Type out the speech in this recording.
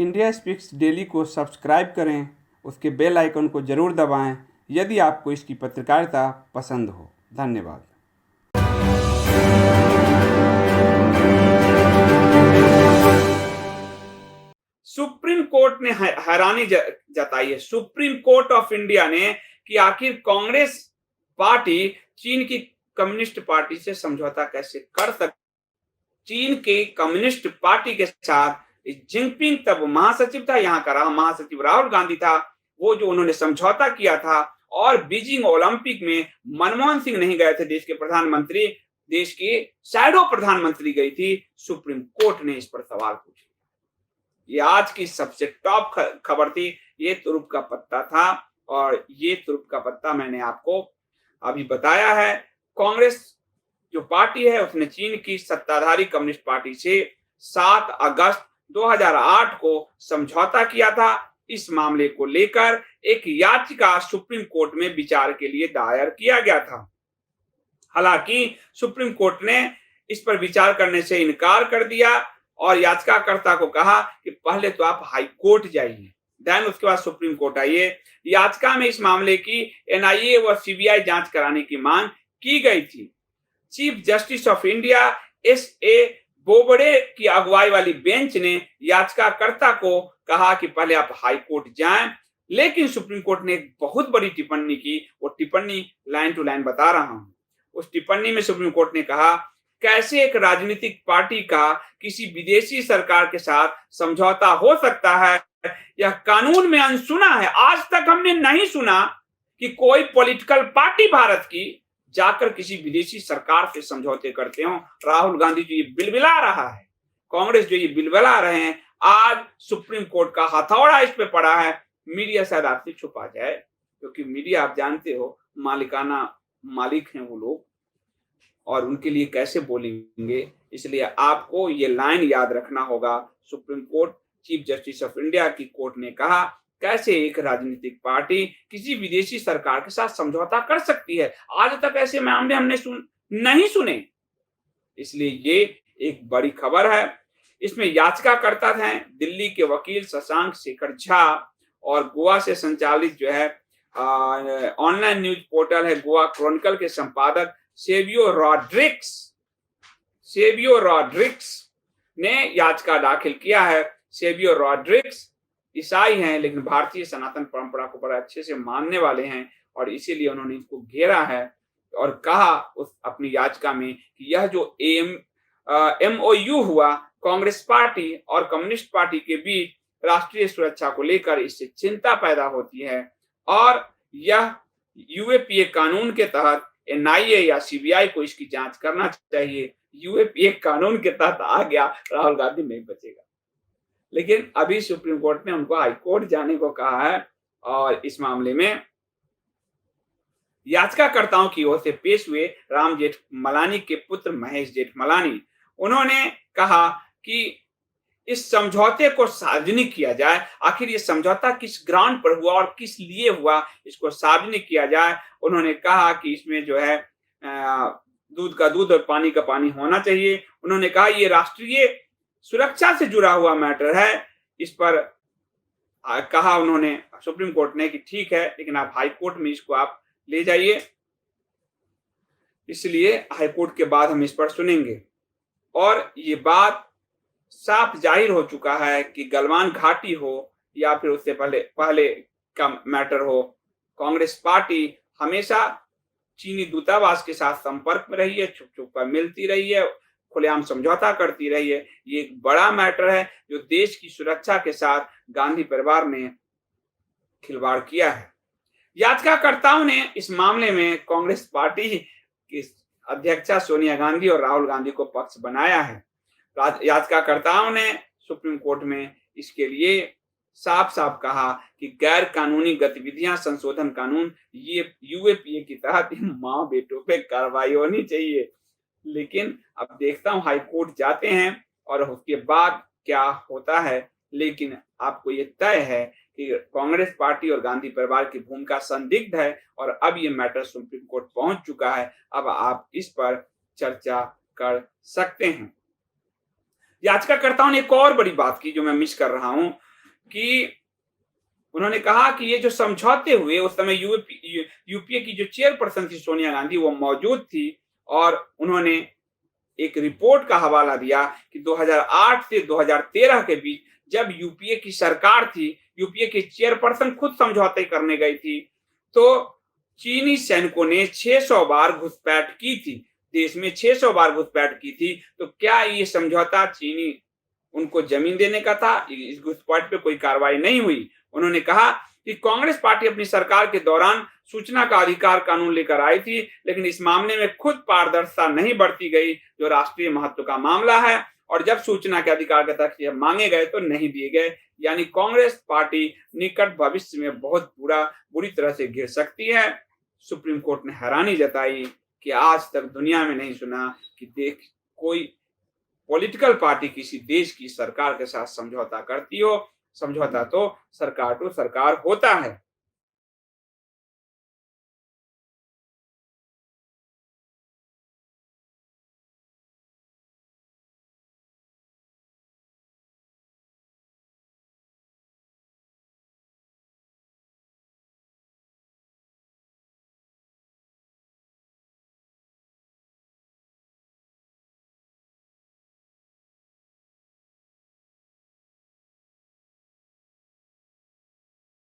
India speaks daily को subscribe करें, उसके बेल आइकन को ज़रूर दबाएं यदि आपको इसकी पत्रकारिता पसंद हो। धन्यवाद। सुप्रीम कोर्ट ने हैरानी जताई है, सुप्रीम कोर्ट ऑफ इंडिया ने, कि आखिर कांग्रेस पार्टी चीन की कम्युनिस्ट पार्टी से समझौता कैसे कर सकती। चीन के कम्युनिस्ट पार्टी के साथ जिनपिंग तब महासचिव था, यहाँ का महासचिव राहुल गांधी था, वो जो उन्होंने समझौता किया था, और बीजिंग ओलंपिक में मनमोहन सिंह नहीं गए थे, देश के प्रधानमंत्री, देश की शैडो प्रधानमंत्री गई थी। सुप्रीम कोर्ट ने इस पर सवाल पूछे। ये आज की सबसे टॉप खबर थी। ये तुरुप का पत्ता था, और ये तुरुप का पत्ता मैंने आपको अभी बताया है। कांग्रेस जो पार्टी है उसने चीन की सत्ताधारी कम्युनिस्ट पार्टी से 7 अगस्त 2008 को समझौता किया था। इस मामले को लेकर एक याचिका सुप्रीम कोर्ट में विचार के लिए दायर किया गया था। हालांकि सुप्रीम कोर्ट ने इस पर विचार करने से इनकार कर दिया और याचिकाकर्ता को कहा कि पहले तो आप हाई कोर्ट जाइए, देन उसके बाद सुप्रीम कोर्ट आइए। याचिका में इस मामले की एनआईए व सीबीआई जांच कराने की मांग की गई थी। Chief justice of India एस.ए. Bobde की अगुवाई वाली बेंच ने याचिकाकर्ता को कहा कि पहले आप हाई कोर्ट जाएं, लेकिन सुप्रीम कोर्ट ने एक बहुत बड़ी टिप्पणी की। वो टिप्पणी लाइन टू लाइन बता रहा हूं। उस टिप्पणी में सुप्रीम कोर्ट ने कहा, कैसे एक राजनीतिक पार्टी का किसी विदेशी सरकार के साथ समझौता हो सकता है, यह कानून में अनसुना है। आज तक हमने नहीं सुना कि कोई पॉलिटिकल पार्टी भारत की जाकर किसी विदेशी सरकार से समझौते करते हो। राहुल गांधी जो ये बिलबिला रहा है, कांग्रेस जो ये बिलबिला रहे हैं, आज सुप्रीम कोर्ट का हथौड़ा इस पे पड़ा है। मीडिया शायद आपसे छुपा जाए, क्योंकि मीडिया आप जानते हो मालिकाना मालिक हैं वो लोग, और उनके लिए कैसे बोलेंगे। इसलिए आपको ये लाइन याद रखना होगा। Supreme court, chief justice of India की कोर्ट ने कहा, कैसे एक राजनीतिक पार्टी किसी विदेशी सरकार के साथ समझौता कर सकती है। आज तक ऐसे मामले हमने नहीं सुने। इसलिए ये एक बड़ी खबर है। इसमें याचिकाकर्ता हैं दिल्ली के वकील शशांक शेखर झा, और गोवा से संचालित जो है ऑनलाइन न्यूज पोर्टल है गोवा क्रॉनिकल के संपादक सेवियो रॉड्रिक्स ने याचिका दाखिल किया है। सेवियो रॉड्रिक्स ईसाई हैं, लेकिन भारतीय सनातन परंपरा को बड़ा अच्छे से मानने वाले हैं, और इसीलिए उन्होंने इसको घेरा है और कहा उस अपनी याचिका में कि यह जो MOU हुआ कांग्रेस पार्टी और कम्युनिस्ट पार्टी के बीच राष्ट्रीय सुरक्षा को लेकर, इससे चिंता पैदा होती है, और यह यूएपीए कानून के तहत एनआईए या सीबीआई को इसकी जांच करना चाहिए। यूएपीए कानून के तहत आ गया, राहुल गांधी नहीं बचेगा। लेकिन अभी सुप्रीम कोर्ट ने उनको हाई कोर्ट जाने को कहा है, और इस मामले में याचिकाकर्ताओं की ओर से पेश हुए राम जेठमलानी के पुत्र महेश जेठमलानी, उन्होंने कहा कि इस समझौते को सार्वजनिक किया जाए। आखिर ये समझौता किस ग्राउंड पर हुआ और किस लिए हुआ, इसको सार्वजनिक किया जाए। उन्होंने कहा कि इसमें जो है दूध का दूध और पानी का पानी होना चाहिए। उन्होंने कहा ये राष्ट्रीय सुरक्षा से जुड़ा हुआ मैटर है। इस पर कहा उन्होंने, सुप्रीम कोर्ट ने, कि ठीक है, लेकिन आप हाई कोर्ट में इसको आप ले जाइए। इसलिए हाई कोर्ट के बाद हम इस पर सुनेंगे। और ये बात साफ जाहिर हो चुका है कि गलवान घाटी हो या फिर उससे पहले का मैटर हो, कांग्रेस पार्टी हमेशा चीनी दूतावास के साथ संपर्क में रही है, छुप छुप कर मिलती रही है, खुलेआम समझौता करती रही है। ये एक बड़ा मैटर है जो देश की सुरक्षा के साथ गांधी परिवार ने खिलवाड़ किया है। याचिकाकर्ताओं ने इस मामले में कांग्रेस पार्टी की अध्यक्षा सोनिया गांधी और राहुल गांधी को पक्ष बनाया है। याचिकाकर्ताओं ने सुप्रीम कोर्ट में इसके लिए साफ साफ कहा कि गैर कानूनी गतिविधियां संशोधन कानून, ये यूएपीए के तहत माँ बेटों पे कार्रवाई होनी चाहिए। लेकिन अब देखता हूं हाई कोर्ट जाते हैं और उसके बाद क्या होता है। लेकिन आपको ये तय है कि कांग्रेस पार्टी और गांधी परिवार की भूमिका संदिग्ध है, और अब ये मैटर सुप्रीम कोर्ट पहुंच चुका है। अब आप इस पर चर्चा कर सकते हैं। याचिकाकर्ताओं ने एक और बड़ी बात की जो मैं मिस कर रहा हूं। कि उन्होंने कहा कि ये जो समझौते हुए, उस समय यूपीए की जो चेयरपर्सन थी सोनिया गांधी, वो मौजूद थी और उन्होंने एक रिपोर्ट का हवाला दिया कि 2008 से 2013 के बीच जब यूपीए की सरकार थी, यूपीए की चेयरपर्सन खुद समझौते करने गई थी, तो चीनी सैनिकों ने 600 बार घुसपैठ की थी, देश में 600 बार घुसपैठ की थी। तो क्या ये समझौता चीनी उनको जमीन देने का था? इस घुसपैठ पे कोई कार्रवाई नहीं हुई। उन्होंने कहा कि कांग्रेस पार्टी अपनी सरकार के दौरान सूचना का अधिकार कानून लेकर आई थी, लेकिन इस मामले में खुद पारदर्शिता नहीं बरती गई, जो राष्ट्रीय महत्व का मामला है, और जब सूचना के अधिकार के तथ्य मांगे गए तो नहीं दिए गए। यानी कांग्रेस पार्टी निकट भविष्य में बहुत बुरी तरह से गिर सकती है। सुप्रीम कोर्ट ने हैरानी जताई कि आज तक दुनिया में नहीं सुना कि कोई पॉलिटिकल पार्टी किसी देश की सरकार के साथ समझौता करती हो। समझौता तो सरकार टू सरकार होता है।